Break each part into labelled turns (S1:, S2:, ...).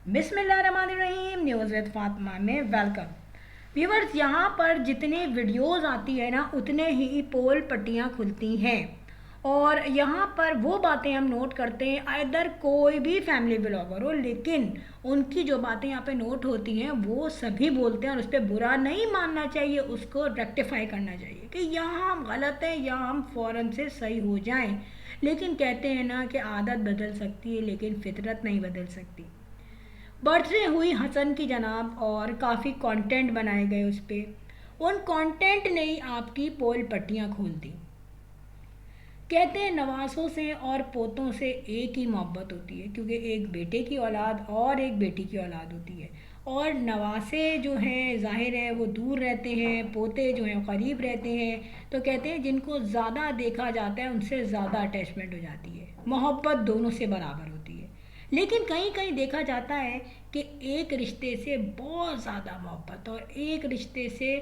S1: बिस्मिल्लाहिर्रहमानिर्रहीम। News with Fatima में welcome. Viewers, यहाँ पर जितने वीडियोस आती है ना उतने ही पोल पट्टियाँ खुलती हैं और यहाँ पर वो बातें हम नोट करते हैं। इधर कोई भी फैमिली ब्लॉगर हो, लेकिन उनकी जो बातें यहाँ पे नोट होती हैं वो सभी बोलते हैं और उस पर बुरा नहीं मानना चाहिए, उसको रेक्टिफाई करना चाहिए कि यहाँ हम गलत हैं या हम फ़ौरन से सही हो जाएं। लेकिन कहते हैं ना कि आदत बदल सकती है लेकिन फितरत नहीं बदल सकती। बर्थडे हुई हसन की जनाब और काफ़ी कंटेंट बनाए गए उस पर। उन कंटेंट ने ही आपकी पोल पट्टियाँ खोल दी। कहते हैं नवासों से और पोतों से एक ही मोहब्बत होती है, क्योंकि एक बेटे की औलाद और एक बेटी की औलाद होती है। और नवासे जो हैं ज़ाहिर है वो दूर रहते हैं, पोते जो हैं करीब रहते हैं। तो कहते हैं जिनको ज़्यादा देखा जाता है उनसे ज़्यादा अटैचमेंट हो जाती है, मोहब्बत दोनों से बराबर होती है। लेकिन कहीं कहीं देखा जाता है कि एक रिश्ते से बहुत ज़्यादा मोहब्बत और एक रिश्ते से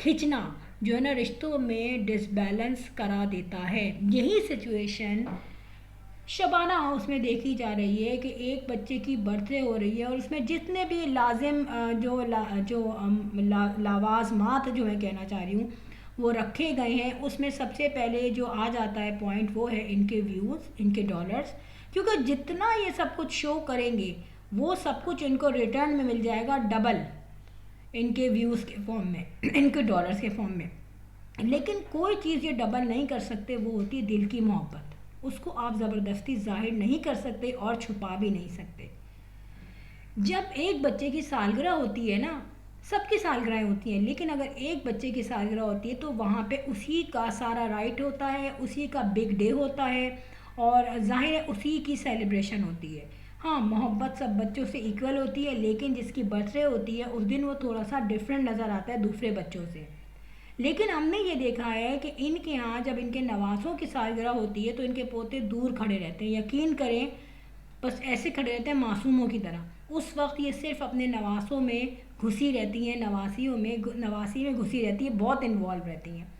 S1: खिंचना जो है ना रिश्तों में डिसबैलेंस करा देता है। यही सिचुएशन शबाना हाउस में देखी जा रही है कि एक बच्चे की बर्थडे हो रही है और उसमें जितने भी लाजिम लावाजमात जो मैं कहना चाह रही हूँ वो रखे गए हैं, उसमें सबसे पहले जो आ जाता है पॉइंट वो है इनके व्यूज़, इनके डॉलर्स। क्योंकि जितना ये सब कुछ शो करेंगे वो सब कुछ इनको रिटर्न में मिल जाएगा डबल, इनके व्यूज़ के फॉर्म में, इनके डॉलर्स के फॉर्म में। लेकिन कोई चीज़ ये डबल नहीं कर सकते, वो होती है दिल की मोहब्बत। उसको आप ज़बरदस्ती जाहिर नहीं कर सकते और छुपा भी नहीं सकते। जब एक बच्चे की सालगिरह होती है ना, सबकी सालगिरह होती हैं, लेकिन अगर एक बच्चे की सालगिरह होती है तो वहाँ पे उसी का सारा राइट होता है, उसी का बिग डे होता है और ज़ाहिर है उसी की सेलिब्रेशन होती है। हाँ, मोहब्बत सब बच्चों से इक्वल होती है, लेकिन जिसकी बर्थडे होती है उस दिन वो थोड़ा सा डिफरेंट नज़र आता है दूसरे बच्चों से। लेकिन हमने ये देखा है कि इनके यहाँ जब इनके नवासों की सालगिरह होती है तो इनके पोते दूर खड़े रहते हैं, यकीन करें बस ऐसे खड़े रहते हैं मासूमों की तरह। उस वक्त ये सिर्फ अपने नवासों में घुसी रहती हैं, नवासी में घुसी रहती है, बहुत इन्वॉल्व रहती हैं।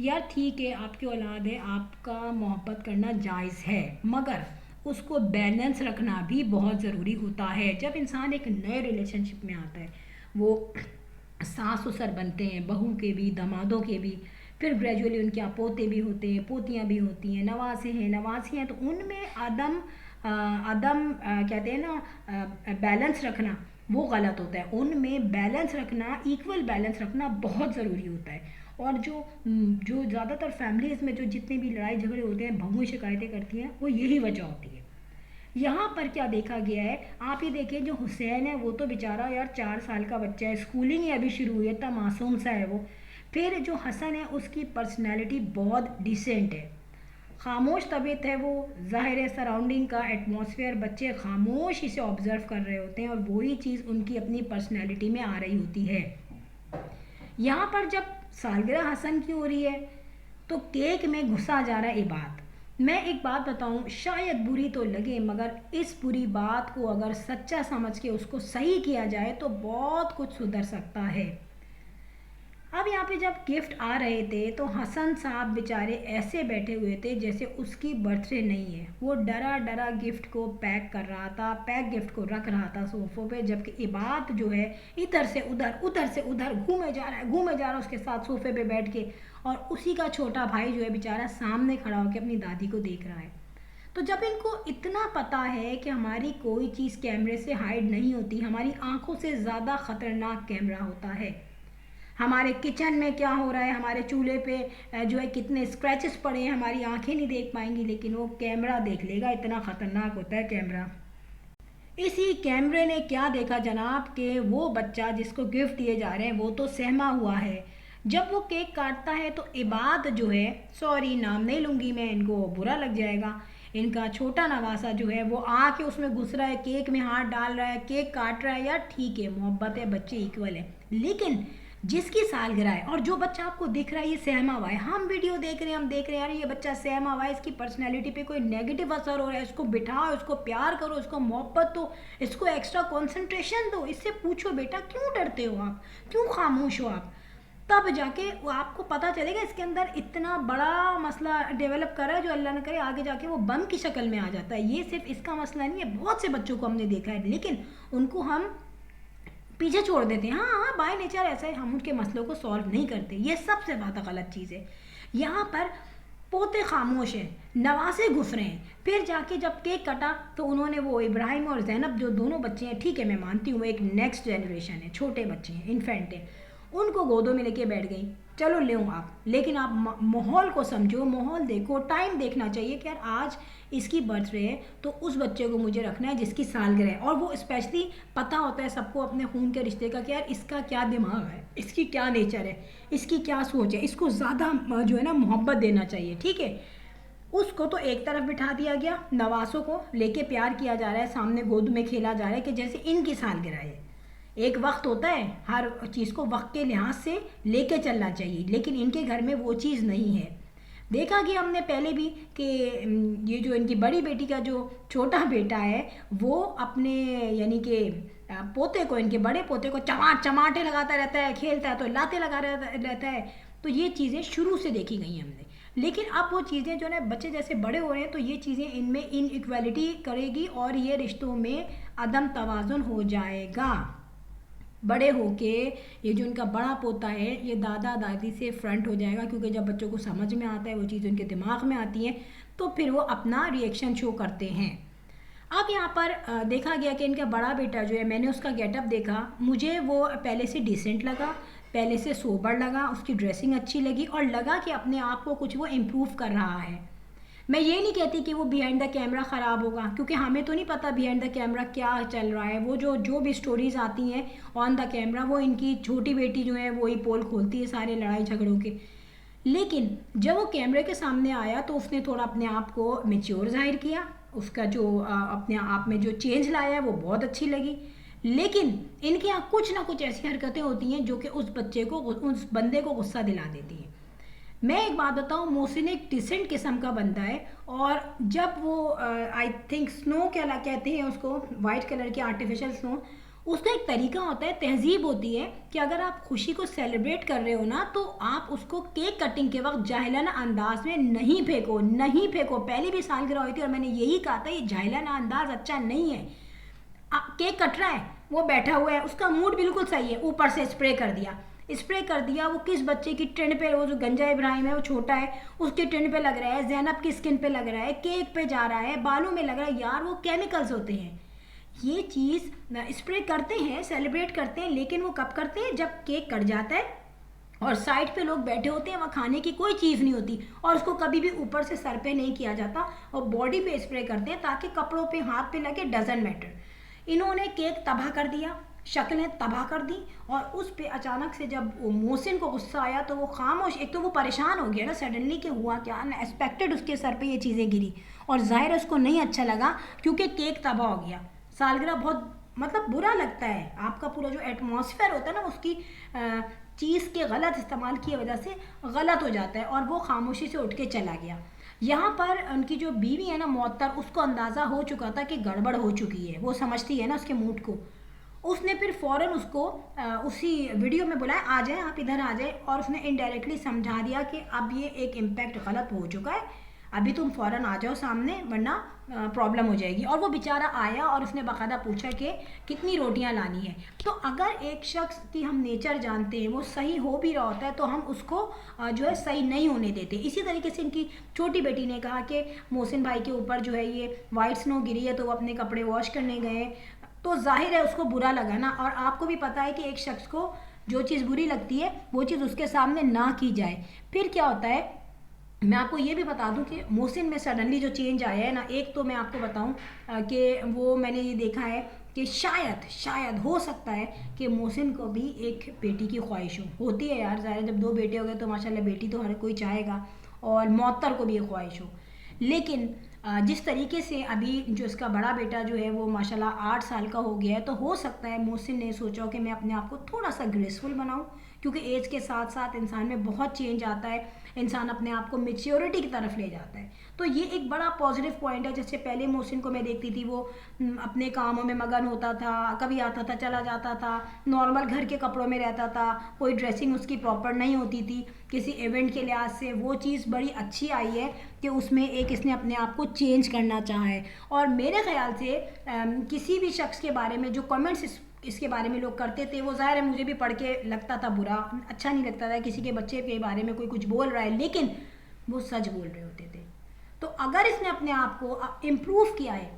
S1: यार ठीक है, आपकी औलाद है, आपका मोहब्बत करना जायज़ है, मगर उसको बैलेंस रखना भी बहुत ज़रूरी होता है। जब इंसान एक नए रिलेशनशिप में आता है वो सास ससुर बनते हैं, बहू के भी दामादों के भी, फिर ग्रेजुअली उनके यहाँ पोते भी होते हैं, पोतियाँ भी होती हैं, नवासे हैं, नवासी हैं। तो उनमें कहते हैं ना बैलेंस रखना वो गलत होता है। उनमें बैलेंस रखना, इक्वल बैलेंस रखना बहुत ज़रूरी होता है। और जो जो ज़्यादातर फैमिलीज़ में जो जितने भी लड़ाई झगड़े होते हैं, बहुएं शिकायतें करती हैं, वो यही वजह होती है। यहाँ पर क्या देखा गया है, आप ये देखिए, जो हुसैन है वो तो बेचारा यार 4 साल का बच्चा है, स्कूलिंग ही अभी शुरू हुई है, इतना मासूम सा है वो। फिर जो हसन है उसकी पर्सनैलिटी बहुत डिसेंट है, खामोश तबीयत है वो। ज़ाहिर है सराउंडिंग का एटमॉस्फेयर, बच्चे खामोश इसे ऑब्ज़र्व कर रहे होते हैं और वही चीज़ उनकी अपनी पर्सनैलिटी में आ रही होती है। यहाँ पर जब सालगिरह हसन की हो रही है तो केक में घुसा जा रहा है इबाद। मैं एक बात बताऊं, शायद बुरी तो लगे, मगर इस बुरी बात को अगर सच्चा समझ के उसको सही किया जाए तो बहुत कुछ सुधर सकता है। अब यहाँ पे जब गिफ्ट आ रहे थे तो हसन साहब बेचारे ऐसे बैठे हुए थे जैसे उसकी बर्थडे नहीं है। वो डरा डरा गिफ्ट को पैक कर रहा था, पैक गिफ्ट को रख रहा था सोफ़ों पे, जबकि इबाद जो है इधर से उधर, उधर से उधर घूमे जा रहा है, घूमे जा रहा है उसके साथ सोफ़े पे बैठ के। और उसी का छोटा भाई जो है बेचारा सामने खड़ा होकर अपनी दादी को देख रहा है। तो जब इनको इतना पता है कि हमारी कोई चीज़ कैमरे से हाइड नहीं होती, हमारी आंखों से ज़्यादा ख़तरनाक कैमरा होता है। हमारे किचन में क्या हो रहा है, हमारे चूल्हे पे जो है कितने स्क्रैचेस पड़े हैं, हमारी आंखें नहीं देख पाएंगी, लेकिन वो कैमरा देख लेगा, इतना ख़तरनाक होता है कैमरा। इसी कैमरे ने क्या देखा जनाब कि वो बच्चा जिसको गिफ्ट दिए जा रहे हैं वो तो सहमा हुआ है। जब वो केक काटता है तो इबाद जो है, सॉरी नाम नहीं लूँगी मैं, इनको बुरा लग जाएगा, इनका छोटा नवासा जो है वो आके उसमें घुस रहा है, केक में हाथ डाल रहा है, केक काट रहा है। यार ठीक है, मोहब्बत है, बच्चे इक्वल है, लेकिन जिसकी सालगिरह है और जो बच्चा आपको दिख रहा है ये सहमा हुआ है, हम वीडियो देख रहे हैं, हम देख रहे हैं यार ये बच्चा सहमा हुआ है, इसकी पर्सनैलिटी पे कोई नेगेटिव असर हो रहा है, इसको बिठाओ, इसको प्यार करो, इसको मोहब्बत दो, इसको एक्स्ट्रा कंसंट्रेशन दो, इससे पूछो बेटा क्यों डरते हो आप, क्यों खामोश हो आप। तब जाके वो आपको पता चलेगा इसके अंदर इतना बड़ा मसला डेवलप कर रहा है जो अल्लाह न करे आगे जाके वो बम की शक्ल में आ जाता है। ये सिर्फ इसका मसला नहीं है, बहुत से बच्चों को हमने देखा है, लेकिन उनको हम पीछे छोड़ देते हैं। हाँ हाँ, बाय नेचर ऐसा है, हम उनके मसलों को सॉल्व नहीं करते। ये सबसे ज़्यादा गलत चीज़ है। यहाँ पर पोते खामोश हैं, नवासे घुस रहे हैं। फिर जाके जब केक कटा तो उन्होंने वो इब्राहिम और ज़ैनब जो दोनों बच्चे हैं, ठीक है मैं मानती हूँ वो एक नेक्स्ट जनरेशन है, छोटे बच्चे हैं, इन्फेंट है, उनको गोदों में लेके बैठ गई, चलो ले आप, लेकिन आप माहौल को समझो, माहौल देखो, टाइम देखना चाहिए कि यार आज इसकी बर्थडे है तो उस बच्चे को मुझे रखना है जिसकी सालगिरह है। और वो स्पेशली पता होता है सबको अपने खून के रिश्ते का कि यार इसका क्या दिमाग है, इसकी क्या नेचर है, इसकी क्या सोच है, इसको ज़्यादा जो है ना मोहब्बत देना चाहिए, ठीक है। उसको तो एक तरफ बिठा दिया गया, नवासों को लेके प्यार किया जा रहा है, सामने गोद में खेला जा रहा है कि जैसे इनकी सालगिरह है। एक वक्त होता है, हर चीज़ को वक्त के लिहाज से लेके चलना चाहिए, लेकिन इनके घर में वो चीज़ नहीं है। देखा कि हमने पहले भी कि ये जो इनकी बड़ी बेटी का जो छोटा बेटा है वो अपने यानी कि पोते को, इनके बड़े पोते को चमाटे लगाता रहता है, खेलता है तो लाते लगा रहता है। तो ये चीज़ें शुरू से देखी गई हमने, लेकिन अब वो चीज़ें जो है बच्चे जैसे बड़े हो रहे हैं तो ये चीज़ें इनमें इनइक्वालिटी करेगी और ये रिश्तों में अदम तवाज़ुन हो जाएगा। बड़े होके ये जो इनका बड़ा पोता है ये दादा दादी से फ्रंट हो जाएगा, क्योंकि जब बच्चों को समझ में आता है, वो चीज़ उनके दिमाग में आती है, तो फिर वो अपना रिएक्शन शो करते हैं। अब यहाँ पर देखा गया कि इनका बड़ा बेटा जो है, मैंने उसका गेटअप देखा, मुझे वो पहले से डिसेंट लगा, पहले से सोबर लगा, उसकी ड्रेसिंग अच्छी लगी और लगा कि अपने आप को कुछ वो इम्प्रूव कर रहा है। मैं ये नहीं कहती कि वो बिहाइंड द कैमरा ख़राब होगा, क्योंकि हमें तो नहीं पता बिहाइंड द कैमरा क्या चल रहा है। वो जो भी स्टोरीज़ आती हैं ऑन द कैमरा, वो इनकी छोटी बेटी जो है वही पोल खोलती है सारे लड़ाई झगड़ों के। लेकिन जब वो कैमरे के सामने आया तो उसने थोड़ा अपने आप को मेच्योर जाहिर किया, उसका जो अपने आप में जो चेंज लाया है वो बहुत अच्छी लगी। लेकिन इनके यहाँ कुछ ना कुछ ऐसी हरकतें होती हैं जो कि उस बच्चे को, उस बंदे को गुस्सा दिला देती हैं। मैं एक बात बताऊँ, मोहसिन एक डिसेंट किस्म का बंदा है, और जब वो आई थिंक स्नो क्या कहते हैं उसको, वाइट कलर की आर्टिफिशियल स्नो, उसका एक तरीका होता है, तहजीब होती है कि अगर आप खुशी को सेलिब्रेट कर रहे हो ना तो आप उसको केक कटिंग के वक्त जाहिलाना अंदाज में नहीं फेंको, नहीं फेंको। पहले भी सालगिरह हुई थी और मैंने यही कहा था, ये जाहिलाना अंदाज अच्छा नहीं है। केक कट रहा है, वो बैठा हुआ है, उसका मूड बिल्कुल सही है, ऊपर से स्प्रे कर दिया। वो किस बच्चे की टिंड पे, वो जो गंजा इब्राहिम है वो छोटा है, उसके टिंड पे लग रहा है, ज़ैनब की स्किन पे लग रहा है, केक पे जा रहा है, बालों में लग रहा है। यार वो केमिकल्स होते हैं, ये चीज़ स्प्रे करते हैं, सेलिब्रेट करते हैं, लेकिन वो कब करते हैं, जब केक कट जाता है और साइड पे लोग बैठे होते हैं, वहाँ खाने की कोई चीज़ नहीं होती और उसको कभी भी ऊपर से सर पे नहीं किया जाता और बॉडी पे स्प्रे करते हैं ताकि कपड़ों पे, हाथ पे लगे, डजंट मैटर। इन्होंने केक तबाह कर दिया, शक्लें तबाह कर दी, और उस पे अचानक से जब वो मोहसिन को गुस्सा आया तो वो खामोश, एक तो वो परेशान हो गया ना सडनली कि हुआ क्या, अनएक्सपेक्टेड उसके सर पे ये चीज़ें गिरी, और ज़ाहिर उसको नहीं अच्छा लगा क्योंकि केक तबाह हो गया। सालगिरह बहुत मतलब बुरा लगता है, आपका पूरा जो एटमॉस्फेयर होता है ना उसकी चीज़ के गलत इस्तेमाल की वजह से गलत हो जाता है, और वो खामोशी से उठ के चला गया। यहाँ पर उनकी जो बीवी है ना मुअत्तर, उसको अंदाज़ा हो चुका था कि गड़बड़ हो चुकी है, वो समझती है ना उसके मूड को। उसने फिर फ़ौरन उसको उसी वीडियो में बुलाया, आ जाए आप इधर आ जाए, और उसने इनडायरेक्टली समझा दिया कि अब ये एक इम्पैक्ट गलत हो चुका है, अभी तुम फ़ौरन आ जाओ सामने वरना प्रॉब्लम हो जाएगी। और वो बेचारा आया और उसने बाकायदा पूछा कि कितनी रोटियां लानी है। तो अगर एक शख्स की हम नेचर जानते हैं, वो सही हो भी रहा होता है तो हम उसको जो है सही नहीं होने देते। इसी तरीके से इनकी छोटी बेटी ने कहा कि मोहसिन भाई के ऊपर जो है ये वाइट स्नो गिरी है तो वो अपने कपड़े वॉश करने गए, तो जाहिर है उसको बुरा लगा ना। और आपको भी पता है कि एक शख्स को जो चीज़ बुरी लगती है वो चीज़ उसके सामने ना की जाए। फिर क्या होता है, मैं आपको ये भी बता दूं कि मोहसिन में सडनली जो चेंज आया है ना, एक तो मैं आपको बताऊं कि वो मैंने ये देखा है कि शायद हो सकता है कि मोहसिन को भी एक बेटी की ख्वाहिश होती है। यार ज़ाहिर जब 2 बेटे हो गए तो माशाल्लाह बेटी तो हर कोई चाहेगा, और मुअत्तर को भी एक ख्वाहिश हो। लेकिन जिस तरीके से अभी जो इसका बड़ा बेटा जो है वो माशाल्लाह 8 साल का हो गया है, तो हो सकता है मोहसिन ने सोचा हो कि मैं अपने आप को थोड़ा सा ग्रेसफुल बनाऊँ, क्योंकि एज के साथ साथ इंसान में बहुत चेंज आता है, इंसान अपने आप को मेच्योरिटी की तरफ ले जाता है। तो ये एक बड़ा पॉजिटिव पॉइंट है। जैसे पहले मोहसिन को मैं देखती थी, वो अपने कामों में मगन होता था, कभी आता था चला जाता था, नॉर्मल घर के कपड़ों में रहता था, कोई ड्रेसिंग उसकी प्रॉपर नहीं होती थी किसी इवेंट के लिहाज से। वो चीज़ बड़ी अच्छी आई है कि उसमें एक इसने अपने आप को चेंज करना चाहा है। और मेरे ख्याल से किसी भी शख्स के बारे में जो कमेंट्स इसके बारे में लोग करते थे, वो ज़ाहिर है मुझे भी पढ़ के लगता था बुरा, अच्छा नहीं लगता था किसी के बच्चे के बारे में कोई कुछ बोल रहा है, लेकिन वो सच बोल रहे होते थे। तो अगर इसने अपने आप को इम्प्रूव किया है,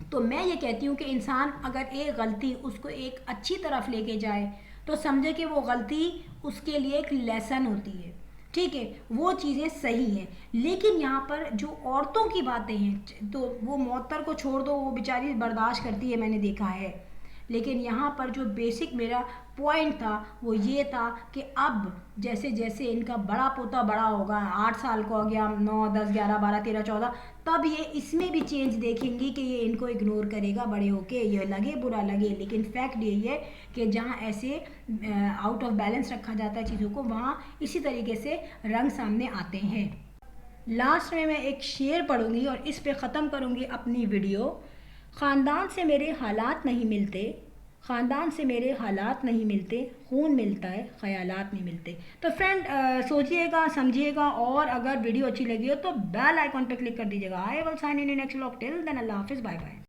S1: तो मैं ये कहती हूँ कि इंसान अगर एक गलती उसको एक अच्छी तरफ लेके जाए तो समझे कि वो गलती उसके लिए एक लेसन होती है, ठीक है, वो चीज़ें सही हैं। लेकिन यहाँ पर जो औरतों की बातें हैं, तो वो मौतर को छोड़ दो, वो बेचारी बर्दाश्त करती है, मैंने देखा है। लेकिन यहाँ पर जो बेसिक मेरा पॉइंट था वो ये था कि अब जैसे जैसे इनका बड़ा पोता बड़ा होगा, 8 साल का हो गया, 9 10 11 12 13 14, तब ये इसमें भी चेंज देखेंगी कि ये इनको इग्नोर करेगा बड़े होके, ये लगे बुरा लगे। लेकिन फैक्ट यही है कि जहाँ ऐसे आउट ऑफ बैलेंस रखा जाता है चीज़ों को, वहाँ इसी तरीके से रंग सामने आते हैं। लास्ट में मैं एक शेर पढ़ूंगी और इस पे ख़त्म करूंगी अपनी वीडियो। ख़ानदान से मेरे हालात नहीं मिलते, ख़ानदान से मेरे हालात नहीं मिलते, खून मिलता है ख़यालात नहीं मिलते। तो फ्रेंड सोचिएगा, समझिएगा, और अगर वीडियो अच्छी लगी हो तो बेल आइकॉन पर क्लिक कर दीजिएगा। I will sign in next vlog. Till then अल्लाह हाफिज़, बाय बाय।